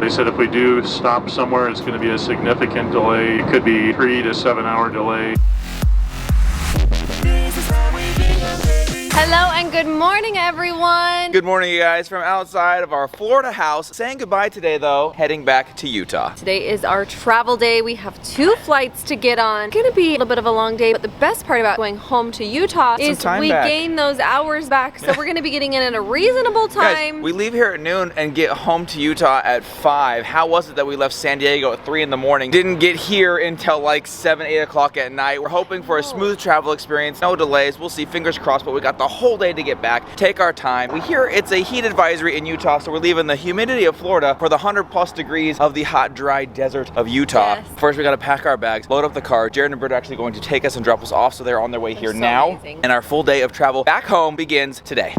They said if we do stop somewhere, it's going to be a significant delay. It could be 3 to 7 hour delay. Hello and good morning, everyone. Good morning, you guys, from outside of our Florida house. Saying goodbye today, though, heading back to Utah. Today is our travel day. We have 2 flights to get on. It's gonna be a little bit of a long day, but the best part about going home to Utah is we gain those hours back. So we're gonna be getting in at a reasonable time. Guys, we leave here at noon and get home to Utah at 5. How was it that we left San Diego at 3 in the morning? Didn't get here until like 7, 8 o'clock at night. We're hoping for a smooth travel experience, no delays. We'll see, fingers crossed, but we got the whole day to get back. Take our time. We hear it's a heat advisory in Utah, so we're leaving the humidity of Florida for the 100+ degrees of the hot, dry desert of Utah. Yes. First, we gotta pack our bags, load up the car. Jared and Britt are actually going to take us and drop us off, so they're on their way here now. Amazing. And our full day of travel back home begins today.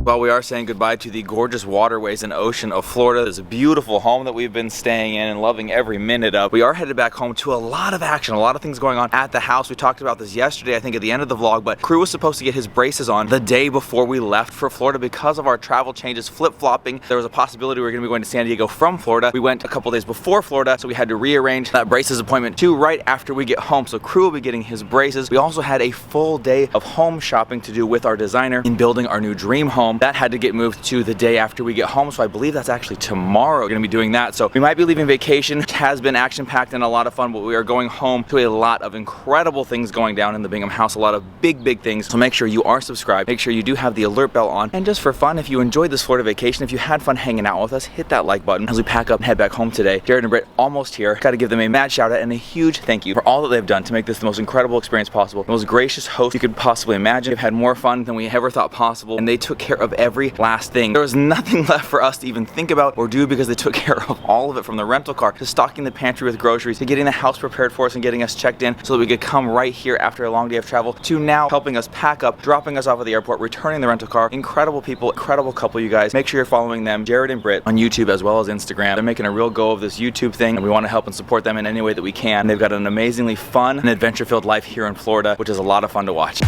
While we are saying goodbye to the gorgeous waterways and ocean of Florida, there's a beautiful home that we've been staying in and loving every minute of. We are headed back home to a lot of action, a lot of things going on at the house. We talked about this yesterday, I think at the end of the vlog, but Crew was supposed to get his braces on the day before we left for Florida because of our travel changes, flip-flopping. There was a possibility we were gonna be going to San Diego from Florida. We went a couple days before Florida, so we had to rearrange that braces appointment to right after we get home. So Crew will be getting his braces. We also had a full day of home shopping to do with our designer in building our new dream home. That had to get moved to the day after we get home, so I believe that's actually tomorrow. We're gonna be doing that, so we might be leaving vacation. It has been action-packed and a lot of fun, but we are going home to a lot of incredible things going down in the Bingham house, a lot of big things. So make sure you are subscribed, make sure you do have the alert bell on, and just for fun, if you enjoyed this Florida vacation, if you had fun hanging out with us, hit that like button as we pack up and head back home today. Jared and Britt almost here. Gotta give them a mad shout out and a huge thank you for all that they've done to make this the most incredible experience possible. The most gracious host you could possibly imagine. They've had more fun than we ever thought possible, and they took care of every last thing. There was nothing left for us to even think about or do because they took care of all of it, from the rental car to stocking the pantry with groceries to getting the house prepared for us and getting us checked in so that we could come right here after a long day of travel, to now helping us pack up, dropping us off at the airport, returning the rental car. Incredible people, incredible couple, you guys. Make sure you're following them, Jared and Britt, on YouTube as well as Instagram. They're making a real go of this YouTube thing, and we want to help and support them in any way that we can. They've got an amazingly fun and adventure-filled life here in Florida, which is a lot of fun to watch.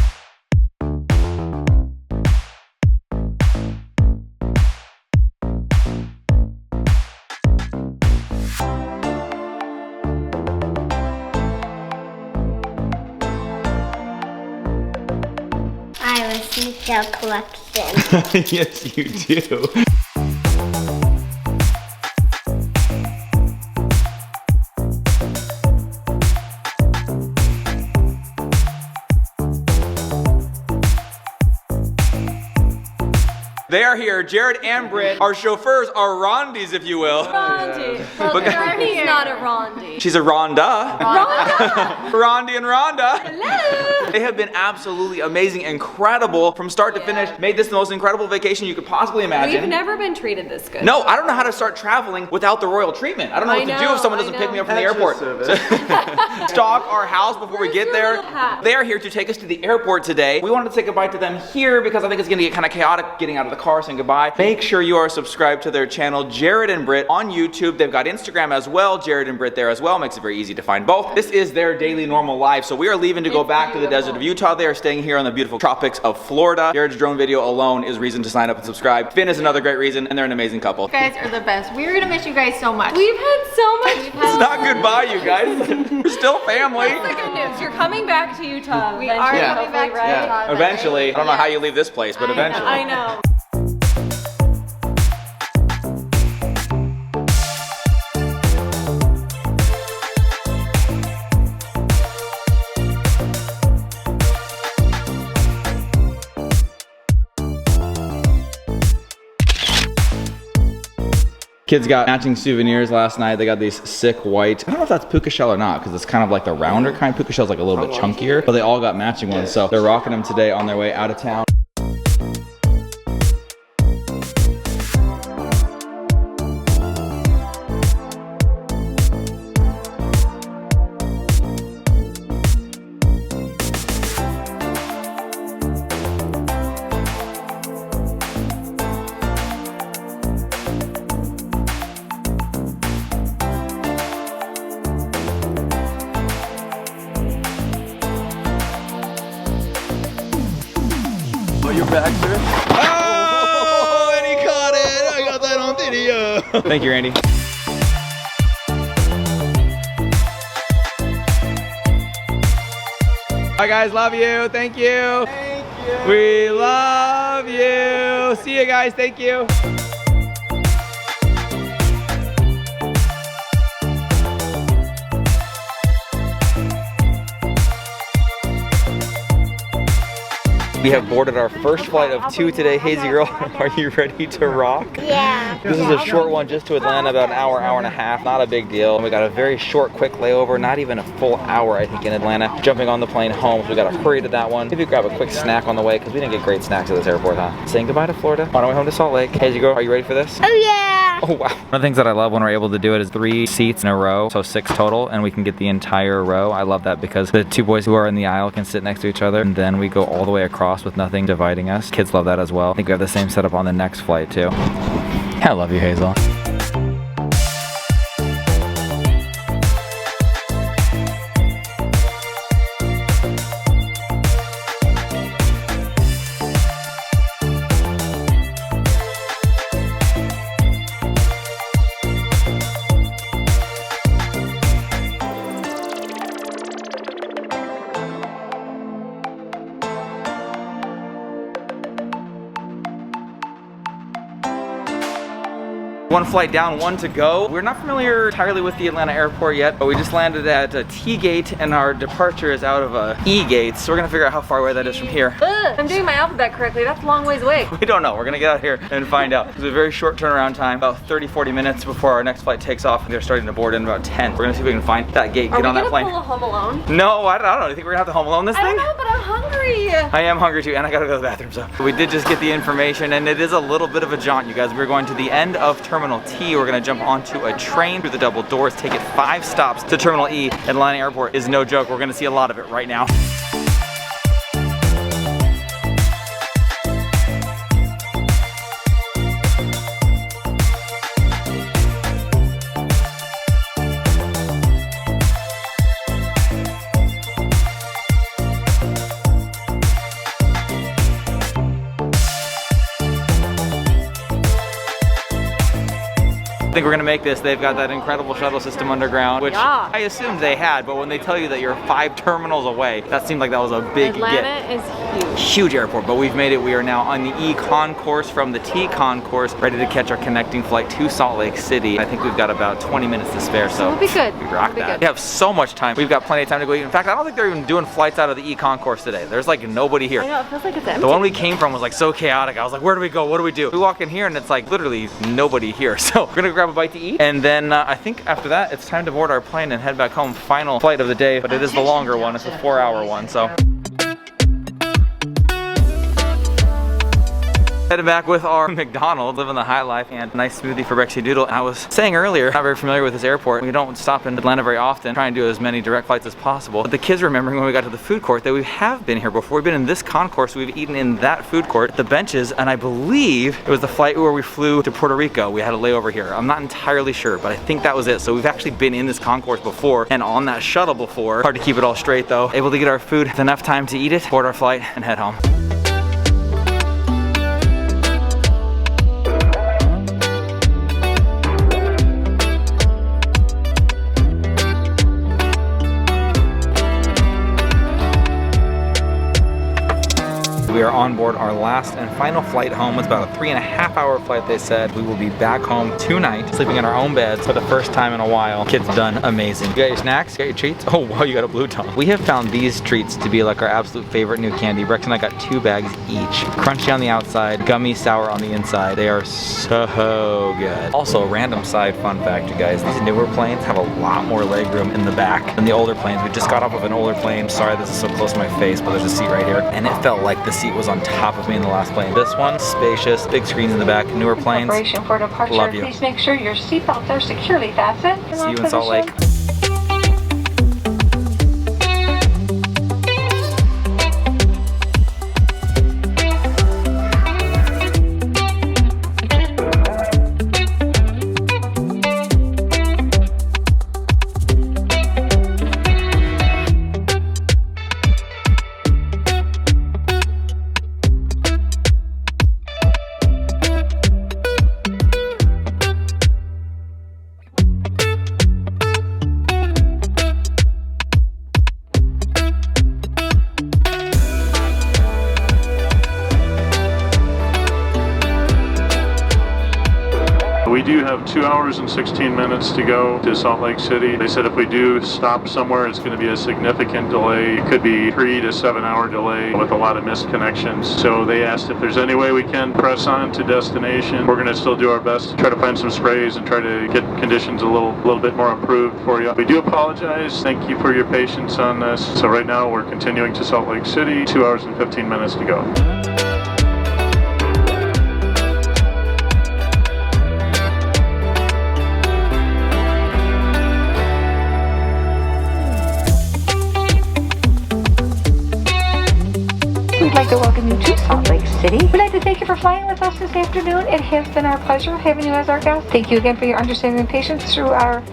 I have a seashell collection. Yes, you do. They are here, Jared and Britt. Our chauffeurs are Rondies, if you will. Rondi. Well, Rondi's not a Rondi. She's a Rhonda. Rhonda. Rondi and Rhonda. Hello. They have been absolutely amazing, incredible from start to finish. Made this the most incredible vacation you could possibly imagine. We've never been treated this good. No, I don't know how to start traveling without the royal treatment. I don't know what to do if someone doesn't pick me up from the airport. Stalk our house before we get there. They are here to take us to the airport today. We wanted to say goodbye to them here because I think it's going to get kind of chaotic getting out of the car saying goodbye. Make sure you are subscribed to their channel, Jared and Britt, on YouTube. They've got Instagram as well, Jared and Britt there as well. Makes it very easy to find both. This is their daily normal life, so we are leaving to go back to the desert of Utah. They are staying here on the beautiful tropics of Florida. Jared's drone video alone is reason to sign up and subscribe. Finn is another great reason, and they're an amazing couple. You guys are the best. We're gonna miss you guys so much. We've had so much fun. It's not goodbye, you guys. We're still family. That's the good news. You're coming back to Utah. We are coming back to Utah. Eventually. I don't know how you leave this place, but eventually. I know. Kids got matching souvenirs last night. They got these sick white, I don't know if that's puka shell or not, because it's kind of like the rounder kind. Puka shell's like a little bit chunkier, but they all got matching ones. So they're rocking them today on their way out of town. Thank you, Randy. Bye guys, love you. Thank you. Thank you. We love you. See you guys. Thank you. We have boarded our first flight of 2 today. Hazy girl, are you ready to rock? Yeah. This is a short one just to Atlanta, about an hour, hour and a half. Not a big deal. We got a very short, quick layover, not even a full hour, I think, in Atlanta. Jumping on the plane home, so we got to hurry to that one. Maybe grab a quick snack on the way, because we didn't get great snacks at this airport, huh? Saying goodbye to Florida. On our way home to Salt Lake. Hazy girl, are you ready for this? Oh yeah. Oh wow. One of the things that I love when we're able to do it is 3 seats in a row, so 6 total, and we can get the entire row. I love that because the 2 boys who are in the aisle can sit next to each other, and then we go all the way across with nothing dividing us. Kids love that as well. I think we have the same setup on the next flight too. I love you, Hazel. One flight down, 1 to go. We're not familiar entirely with the Atlanta airport yet, but we just landed at a T gate and our departure is out of a E gate, so we're gonna figure out how far away that is from here. I'm doing my alphabet correctly. That's a long ways away. We don't know. We're gonna get out here and find out. It's a very short turnaround time, about 30-40 minutes before our next flight takes off. They're starting to board in about 10. We're gonna see if we can find that gate, get on that plane. Are we gonna pull a Home Alone? No, I don't know. Do you think we're gonna have to Home Alone this thing? I don't know, but I'm hungry. I am hungry too, and I gotta go to the bathroom, so. We did just get the information, and it is a little bit of a jaunt, you guys. We're going to the end of Terminal T. We're gonna jump onto a train through the double doors, take it 5 stops to Terminal E. Atlanta Airport is no joke. We're gonna see a lot of it right now. I think we're gonna make this. They've got that incredible shuttle system underground, which I assumed they had, but when they tell you that you're 5 terminals away, that seemed like that was a big Atlanta is huge. Huge airport, but we've made it. We are now on the E concourse from the T concourse, ready to catch our connecting flight to Salt Lake City. I think we've got about 20 minutes to spare, so we'll be good. We rock that. We have so much time. We've got plenty of time to go eat. In fact, I don't think they're even doing flights out of the E concourse today. There's like nobody here. I know, it feels like it's empty. The one we came from was like so chaotic. I was like, where do we go? What do we do? We walk in here and it's like literally nobody here. So we're gonna grab a bite to eat, and then I think after that, it's time to board our plane and head back home. Final flight of the day, but it is the longer one. It's a 4-hour one, so. Headed back with our McDonald's, living the high life, and a nice smoothie for Brexy Doodle. And I was saying earlier, not very familiar with this airport. We don't stop in Atlanta very often, trying to do as many direct flights as possible. But the kids remembering when we got to the food court that we have been here before. We've been in this concourse, we've eaten in that food court, the benches, and I believe it was the flight where we flew to Puerto Rico. We had a layover here. I'm not entirely sure, but I think that was it. So we've actually been in this concourse before and on that shuttle before. Hard to keep it all straight though. Able to get our food with enough time to eat it, board our flight, and head home. We are on board our last and final flight home. It's about a 3.5-hour flight, they said. We will be back home tonight, sleeping in our own beds for the first time in a while. Kids done amazing. You got your snacks? You got your treats? Oh wow, you got a blue tongue. We have found these treats to be like our absolute favorite new candy. Brex and I got 2 bags each. Crunchy on the outside, gummy sour on the inside. They are so good. Also, a random side fun fact, you guys. These newer planes have a lot more legroom in the back than the older planes. We just got off of an older plane. Sorry this is so close to my face, but there's a seat right here. And it felt like the seat was on top of me in the last plane. This one, spacious, big screens in the back, newer planes. Preparation for departure. Love you. Please make sure your seatbelts are securely fastened. See you in Salt Lake. We do have 2 hours and 16 minutes to go to Salt Lake City. They said if we do stop somewhere, it's going to be a significant delay. It could be 3 to 7 hour delay with a lot of missed connections. So they asked if there's any way we can press on to destination. We're going to still do our best to try to find some sprays and try to get conditions a little bit more improved for you. We do apologize. Thank you for your patience on this. So right now we're continuing to Salt Lake City. 2 hours and 15 minutes to go. We'd like to welcome you to Salt Lake City. We'd like to thank you for flying with us this afternoon. It has been our pleasure having you as our guest. Thank you again for your understanding and patience through our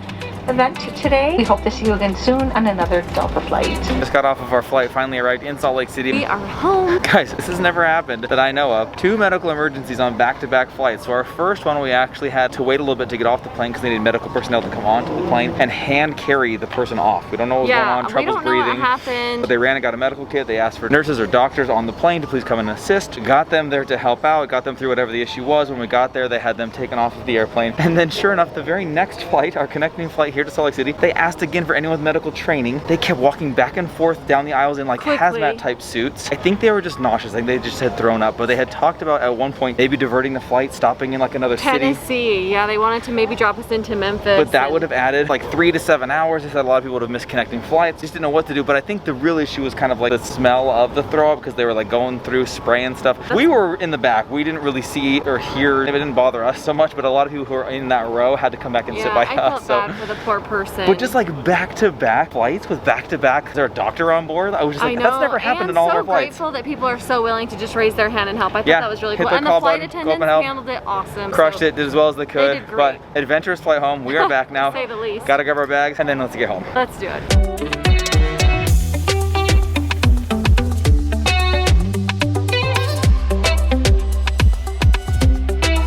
event today. We hope to see you again soon on another Delta flight. Just got off of our flight, finally arrived in Salt Lake City. We are home. Guys, this has never happened that I know of. 2 medical emergencies on back-to-back flights. So our first one, we actually had to wait a little bit to get off the plane because they needed medical personnel to come onto the plane and hand carry the person off. We don't know what's going on, troubles breathing. We don't know what happened. But they ran and got a medical kit. They asked for nurses or doctors on the plane to please come and assist. Got them there to help out. Got them through whatever the issue was. When we got there, they had them taken off of the airplane. And then sure enough, the very next flight, our connecting flight here to Salt Lake City, they asked again for anyone with medical training. They kept walking back and forth down the aisles in like hazmat type suits. I think they were just nauseous. I think they just had thrown up, but they had talked about at one point maybe diverting the flight, stopping in like another city. Tennessee, yeah, they wanted to maybe drop us into Memphis. But that would have added like 3 to 7 hours. They said a lot of people would have missed connecting flights. Just didn't know what to do, but I think the real issue was kind of like the smell of the throw up because they were like going through spray and stuff. We were in the back. We didn't really see or hear. It didn't bother us so much, but a lot of people who were in that row had to come back and sit by us. I felt bad for the poor person. But just like back-to-back flights with back-to-back, is there a doctor on board? I was just like, that's never happened in all of our flights. I'm so grateful that people are so willing to just raise their hand and help. I thought that was really cool. And the flight attendants handled it awesome. Crushed it, did as well as they could. They did great. But adventurous flight home. We are back now. To say the least. Gotta grab our bags and then let's get home. Let's do it.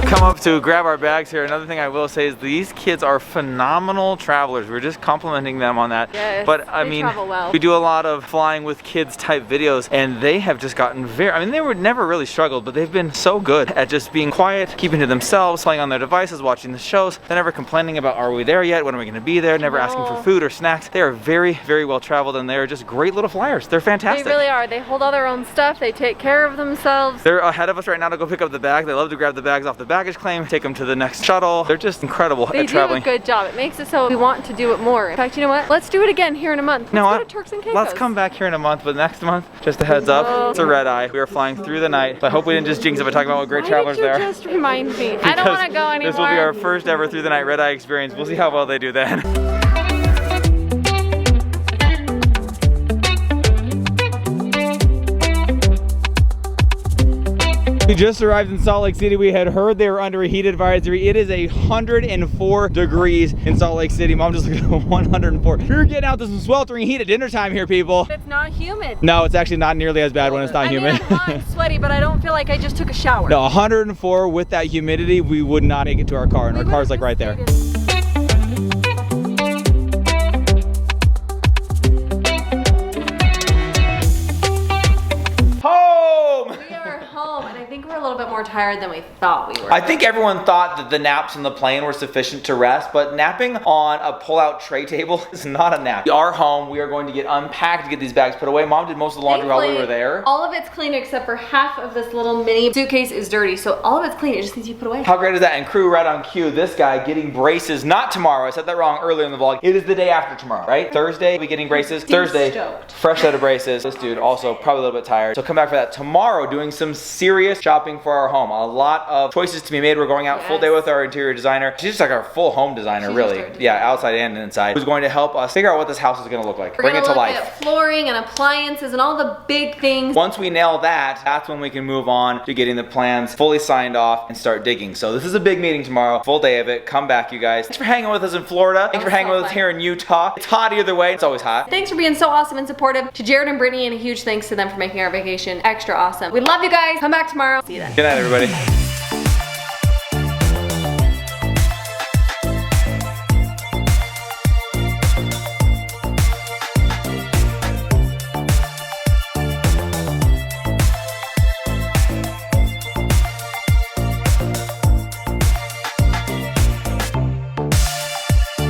Come up to grab our bags here. Another thing I will say is these kids are phenomenal travelers. We're just complimenting them on that. Yes, but I mean, we do a lot of flying with kids type videos and they have just gotten I mean, they were never really struggled, but they've been so good at just being quiet, keeping to themselves, playing on their devices, watching the shows. They're never complaining about, are we there yet? When are we gonna be there? Never asking for food or snacks. They are very, very well traveled and they're just great little flyers. They're fantastic. They really are. They hold all their own stuff. They take care of themselves. They're ahead of us right now to go pick up the bag. They love to grab the bags off the baggage claim, take them to the next shuttle. They're just incredible at traveling. They do a good job. It makes it so we want to do it more. In fact, you know what? Let's do it again here in a month. Let's go to Turks and Caicos. Let's come back here in a month, but next month, just a heads up, it's a red eye. We are flying through the night. So I hope we didn't just jinx it by talking about what great travelers they are. Just remind me. I don't want to go anymore. This will be our first ever through the night red eye experience. We'll see how well they do then. We just arrived in Salt Lake City. We had heard they were under a heat advisory. It is 104 degrees in Salt Lake City. Mom just looked at 104. We're getting out to some sweltering heat at dinner time here, people. It's not humid. No, it's actually not nearly as bad when it's not humid. I'm hot and sweaty, but I don't feel like I just took a shower. No, 104 with that humidity, we would not make it to our car, and our car's like right there. I think we're a little bit more tired than we thought we were. I think everyone thought that the naps on the plane were sufficient to rest, but napping on a pull-out tray table is not a nap. We are home. We are going to get unpacked to get these bags put away. Mom did most of the laundry while we were there. All of it's clean except for half of this little mini suitcase is dirty, so all of it's clean. It just needs to be put away. How great is that? And crew right on cue. This guy getting braces, not tomorrow. I said that wrong earlier in the vlog. It is the day after tomorrow, right? Thursday, we getting braces. Thursday, stoked. Fresh set of braces. This dude also probably a little bit tired. So come back for that. Tomorrow, doing some serious shopping for our home. A lot of choices to be made. We're going out full day with our interior designer. She's just like our full home designer, really. Yeah, outside and inside. Who's going to help us figure out what this house is going to look like. Bring it to life. At flooring and appliances and all the big things. Once we nail that, that's when we can move on to getting the plans fully signed off and start digging. So this is a big meeting tomorrow. Full day of it. Come back, you guys. Thanks for hanging with us in Florida. Thanks for hanging with us here in Utah. It's hot either way. It's always hot. Thanks for being so awesome and supportive. To Jared and Brittany, and a huge thanks to them for making our vacation extra awesome. We love you guys. Come back tomorrow. See you then. Good night, everybody.